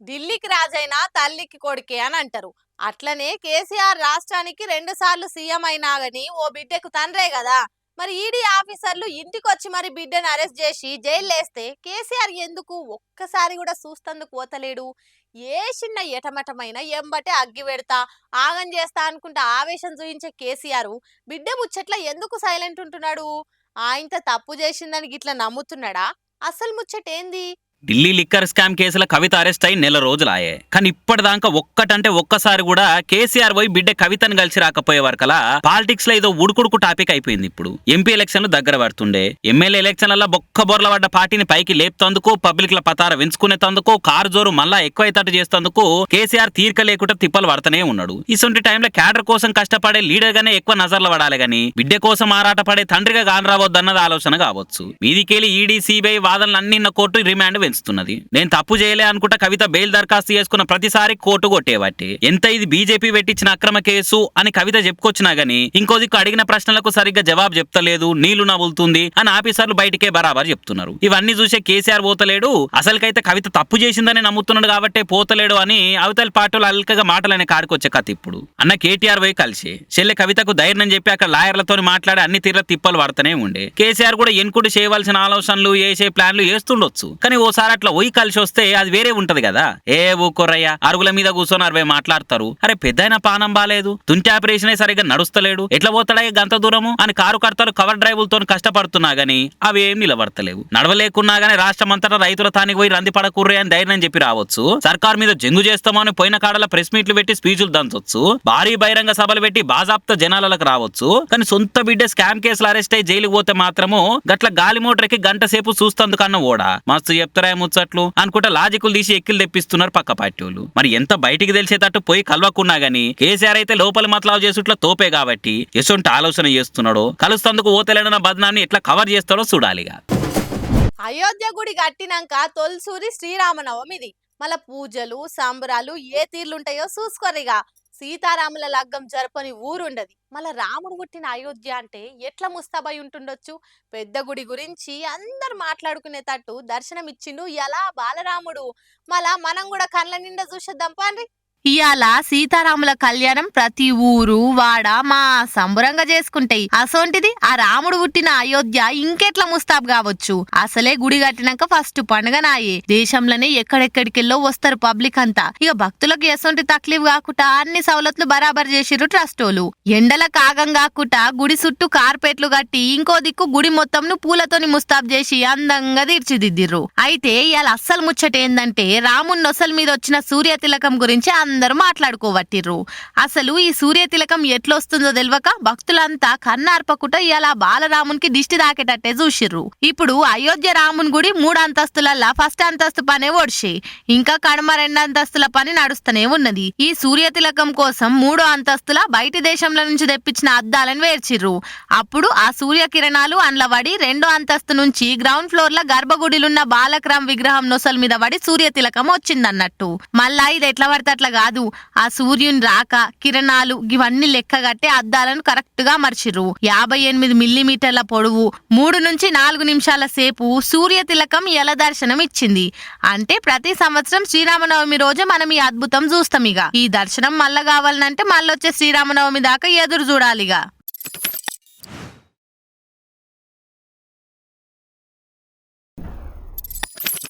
ఢిల్లీకి రాజైనా తల్లికి కొడుకే అని అంటారు. అట్లనే కేసీఆర్ రాష్ట్రానికి 2 సార్లు సీఎం అయినా గాని ఓ బిడ్డకు తండ్రే కదా. మరి ఈడీ ఆఫీసర్లు ఇంటికొచ్చి మరి బిడ్డను అరెస్ట్ చేసి జైల్లేస్తే కేసీఆర్ ఎందుకు ఒక్కసారి కూడా చూస్తందుకు పోతలేడు? ఏ చిన్న ఎటమటమైన ఎంబటే అగ్గి పెడతా ఆగం చేస్తా అనుకుంటా ఆవేశం చూయించే కేసీఆర్ బిడ్డ ముచ్చట్ల ఎందుకు సైలెంట్ ఉంటున్నాడు? ఆయనతో తప్పు చేసిందని గిట్లా నమ్ముతున్నాడా? అసలు ముచ్చటేంది? ఢిల్లీ లిక్కర్ స్కామ్ కేసులో కవిత అరెస్ట్ అయి నెల రోజులాయే. కానీ ఇప్పటిదాకా ఒక్కటంటే ఒక్కసారి కూడా కేసీఆర్ పోయి బిడ్డ కవితను కలిసి రాకపోయే వరకలా పాలిటిక్స్ లో ఏదో ఉడుకుడుకు టాపిక్ అయిపోయింది. ఇప్పుడు ఎంపీ ఎలక్షన్లు దగ్గర పడుతుండే, ఎమ్మెల్యే ఎలక్షన్లలో బొక్క బొర్ల పడ్డ పార్టీని పైకి లేపుతందుకు, పబ్లిక్ ల పతార వెంచుకునేందుకు, కారు జోరు మళ్ళా ఎక్కువైతట్టు చేస్తేందుకు కేసీఆర్ తీరిక లేకుండా తిప్పలు పడతానే ఉన్నాడు. ఇటువంటి టైంలో క్యాడర్ కోసం కష్టపడే లీడర్ గానే ఎక్కువ నజర్లు పడాలి గానీ బిడ్డ కోసం ఆరాట పడే తండ్రిగా కానరావద్దన్నది ఆలోచన కావచ్చు. మీదికెళ్ళి ఈడీ సిబిఐ వాదనలు అన్ని కోర్టు రిమాండ్ పెంచుతున్నది. నేను తప్పు చేయలే అనుకుంటా కవిత బెయిల్ దరఖాస్తు చేసుకున్న ప్రతిసారి కోర్టు కొట్టేవాటి. ఎంత ఇది బీజేపీ పెట్టించిన అక్రమ కేసు అని కవిత చెప్పుకొచ్చినా గానీ ఇంకో దిక్కు అడిగిన ప్రశ్నలకు సరిగ్గా జవాబు చెప్తలేదు, నీళ్లు నవ్వులుతుంది అని ఆఫీసర్లు బయటికే బరాబర్ చెప్తున్నారు. ఇవన్నీ చూసే కేసీఆర్ పోతలేడు, అసలుకైతే కవిత తప్పు చేసిందని నమ్ముతున్నాడు కాబట్టే పోతలేడు అని అవతల పార్టీలు అల్కగా మాటలనే కాడికొచ్చే కథ. ఇప్పుడు అన్న కేటీఆర్ పోయి కలిసి చెల్లె కవితకు ధైర్యం చెప్పి అక్కడ లాయర్లతో మాట్లాడి అన్ని తీర్ల తిప్పలు పడతానే ఉండే. కేసీఆర్ కూడా ఎన్కుడు చేయవలసిన ఆలోచనలు వేసే ప్లాన్లు వేస్తుండొచ్చు, కానీ ఓసారి అట్లా పోయి కలిసి వస్తే అది వేరే ఉంటది కదా. ఏ ఊకొర్రయ్య అరుగుల మీద కూర్చొని 60 మాట్లాడతారు. అరే పెద్దయిన పానం బాలేదు, తుంటి ఆపరేషన్ సరిగ్గా నడుస్తలేడు, ఎట్లా పోతాడయ్య గంత దూరము అని కారు కర్తలు కవర్ డ్రైవులతో కష్టపడుతున్నా గానీ అవి ఏం నిలబడతలేవు. నడవలేకున్నా గానీ రాష్ట్రమంతటా రైతుల తానికి పోయి రంది పడకుర్రే అని ధైర్యం చెప్పి రావచ్చు. సర్కార్ మీద జంగు చేస్తామని పోయిన కాడల ప్రెస్ మీట్లు పెట్టి స్పీచ్లు దంచొచ్చు, భారీ బహిరంగ సభలు పెట్టి బాజాప్త జనాలకు రావచ్చు. కానీ సొంత బిడ్డ స్కామ్ కేసులు అరెస్ట్ అయ్యి జైలుకు పోతే మాత్రము గట్ల గాలి మోటర్కి గంట సేపు చూస్తందుకన్నా ఓడా మస్తు చెప్తారా ముచ్చట్లు అనుకుంటా లాజికులు తీసి ఎక్కిలు తెప్పిస్తున్నారు పక్క పార్టీ వాళ్ళు. మరి ఎంత బయటికి తెలిసేటట్టు పోయి కలవకున్నా గానీ కేసీఆర్ అయితే లోపల మతలావు చేసుట్లా తోపే కాబట్టి ఎసొంటి ఆలోచన చేస్తున్నాడో, కలుస్తందుకు ఓతలేడన్న బదనాన్ని ఎట్లా కవర్ చేస్తాడో చూడాలిగా. అయోధ్య గుడి కట్టినాక తొలిసూరి శ్రీరామనవమిది. మళ్ళా పూజలు సంబరాలు ఏ తీర్లుంటాయో చూసుకోరిగా. సీతారాముల లగ్గం జరపని ఊరుండది. మళ్ళా రాముడు పుట్టిన అయోధ్య అంటే ఎట్లా ముస్తాబై ఉంటుండొచ్చు. పెద్ద గుడి గురించి అందరు మాట్లాడుకునేటట్టు దర్శనం ఇచ్చిండు ఎలా బాలరాముడు. మళ్ళా మనం కూడా కళ్ళ నిండా చూసేద్దాం పాండ్రి. ఇయాల సీతారాముల కళ్యాణం ప్రతి ఊరు వాడ మా సంబరంగా చేసుకుంటాయి. అసోంటిది ఆ రాముడు పుట్టిన అయోధ్య ఇంకెట్లా ముస్తాబ్ కావచ్చు. అసలే గుడి కట్టినాక ఫస్ట్ పండుగ నాయే. దేశంలోనే ఎక్కడెక్కడికెళ్ళో వస్తారు పబ్లిక్ అంతా. ఇక భక్తులకు ఎసొంటి తక్లీఫ్ కాకుండా అన్ని సవలతులు బరాబర్ చేసిర్రు ట్రస్టోలు. ఎండల కాగం కాకుండా గుడి చుట్టూ కార్పెట్లు కట్టి ఇంకో దిక్కు గుడి మొత్తంను పూలతోని ముస్తాబ్ చేసి అందంగా తీర్చిదిద్దిర్రు. అయితే ఇవాళ అస్సలు ముచ్చట ఏందంటే రాముని నొసల మీద వచ్చిన సూర్య తిలకం గురించి అందరూ మాట్లాడుకోవట్టిర్రు. అసలు ఈ సూర్య తిలకం ఎట్లొస్తుందో తెలియక భక్తులంతా కన్నార్పకుట ఇలా బాలరామునికి దిష్టి దాకేటట్టే చూసిర్రు. ఇప్పుడు అయోధ్య రాముని గుడి 3 అంతస్తులల్లా ఫస్ట్ అంతస్తు పనే ఓడిసి ఇంకా కడమ 2 అంతస్తుల పని నడుస్తూనే ఉన్నది. ఈ సూర్య తిలకం కోసం 3వ అంతస్తుల బయటి దేశంలో నుంచి తెప్పించిన అద్దాలను వేర్చిర్రు. అప్పుడు ఆ సూర్య కిరణాలు అండ్లబడి 2వ అంతస్తు నుంచి గ్రౌండ్ ఫ్లోర్ ల గర్భగుడిలున్న బాలకరామ్ విగ్రహం నొసల మీద పడి సూర్య తిలకం వచ్చిందన్నట్టు. మళ్ళా ఇది ఎట్లా పడితే అట్లా కాదు, ఆ సూర్యుని రాక కిరణాలు ఇవన్నీ లెక్కగట్టే అద్దాలను కరెక్ట్ గా మర్చిర్రు. 58 మిల్లీమీటర్ల పొడవు 3 నుంచి 4 నిమిషాల సేపు సూర్య తిలకం ఎలా దర్శనం ఇచ్చింది అంటే ప్రతి సంవత్సరం శ్రీరామనవమి రోజు మనం ఈ అద్భుతం చూస్తాం. ఇక ఈ దర్శనం మళ్ళా కావాలంటే మళ్ళొచ్చే శ్రీరామనవమి దాకా ఎదురు చూడాలిగా.